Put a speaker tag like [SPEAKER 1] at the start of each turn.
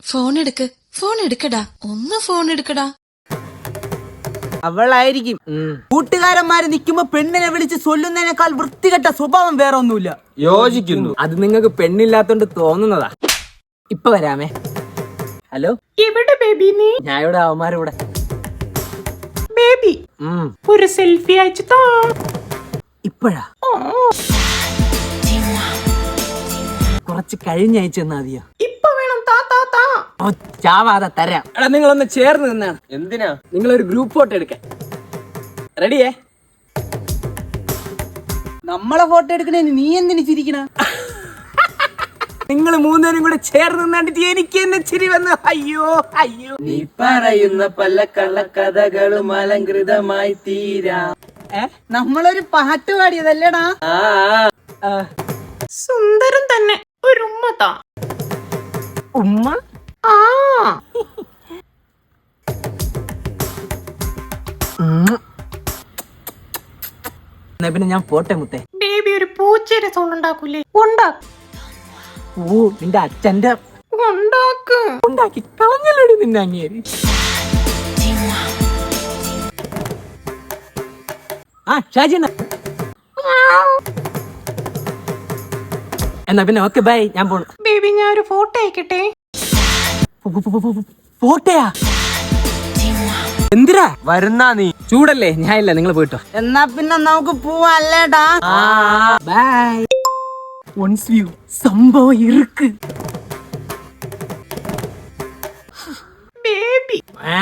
[SPEAKER 1] Phone എടുക്കടാ, ഒന്ന് phone എടുക്കടാ.
[SPEAKER 2] അവളായിരിക്കും. കൂട്ടുകാരന്മാര് നിക്കുമ്പോ പെണ്ണിനെ വിളിച്ച് ചൊല്ലുന്നതിനേക്കാൾ വൃത്തികെട്ട സ്വഭാവം വേറെ ഒന്നുമില്ല.
[SPEAKER 3] യോജിക്കുന്നു.
[SPEAKER 2] അത് നിങ്ങൾക്ക് പെണ്ണില്ലാത്തോണ്ട് തോന്നുന്നതാ. ഇപ്പൊ വരാമേ. ഹലോ,
[SPEAKER 4] എവിടെ ബേബി നീ?
[SPEAKER 2] ഞാൻ ഇവിടെ അവന്മാരിവിടെ.
[SPEAKER 4] ബേബി ഒരു സെൽഫി അയച്ചിട്ടോ?
[SPEAKER 2] ഇപ്പഴാ? കുറച്ച് കഴിഞ്ഞ അയച്ചെന്നാ മതിയോ?
[SPEAKER 4] ഇപ്പൊ വേണം. താ താ താ.
[SPEAKER 2] ചാവാതെ തരാം. എടാ നിങ്ങളൊന്ന് ചേർന്ന് നിന്നാണ്.
[SPEAKER 3] എന്തിനാ?
[SPEAKER 2] നിങ്ങളൊരു ഗ്രൂപ്പ് ഫോട്ടോ എടുക്കാൻ റെഡിയേ? നമ്മളെ ഫോട്ടോ എടുക്കണേന് നീ എന്തിനു ചിരിക്കണ? നിങ്ങൾ മൂന്നുപേരും കൂടെ ചേർന്ന് നിന്നിട്ട് എനിക്ക് എന്നെ ചിരി വന്ന്. അയ്യോ അയ്യോ.
[SPEAKER 3] നീ പറയുന്ന പല കള്ളക്കഥകളും അലങ്കൃതമായി തീരാ.
[SPEAKER 2] നമ്മളൊരു പാട്ട് പാടിയതല്ലേടാ?
[SPEAKER 4] സുന്ദരം തന്നെ. ഒരു ഉമ്മ താ.
[SPEAKER 2] ഉമ്മ?
[SPEAKER 4] ആ
[SPEAKER 2] എന്നാ പിന്നെ ഞാൻ പോട്ടെ മുത്തേ.
[SPEAKER 4] ബേബി ഒരു പൂച്ചയുടെ സൗണ്ട് ഉണ്ടാക്കൂലേ?
[SPEAKER 2] ഓ, നിന്റെ അച്ഛന്റെ
[SPEAKER 4] ഉണ്ടാക്ക്.
[SPEAKER 2] ഉണ്ടാക്കി കളഞ്ഞല്ലോടി നിന്നെ അങ്ങേര്. ആ ഷാജി എന്നാ പിന്നെ ഓക്കെ ബൈ, ഞാൻ പോണു.
[SPEAKER 4] ബേബി ഞാൻ ഒരു ഫോട്ടോ അയക്കട്ടെ?
[SPEAKER 2] പോട്ടെയാ? എന്തിനാ
[SPEAKER 3] വരുന്നാ നീ?
[SPEAKER 2] ചൂടല്ലേ? ഞാൻ ഇല്ല, നിങ്ങൾ പോയിട്ടോ. എന്നാ പിന്നെ നമുക്ക് പോവാല്ലേടാ. ബൈ. ഒൺസ് വ്യൂ സംഭവം ഇருக்கு.
[SPEAKER 4] ബേബി
[SPEAKER 2] ആ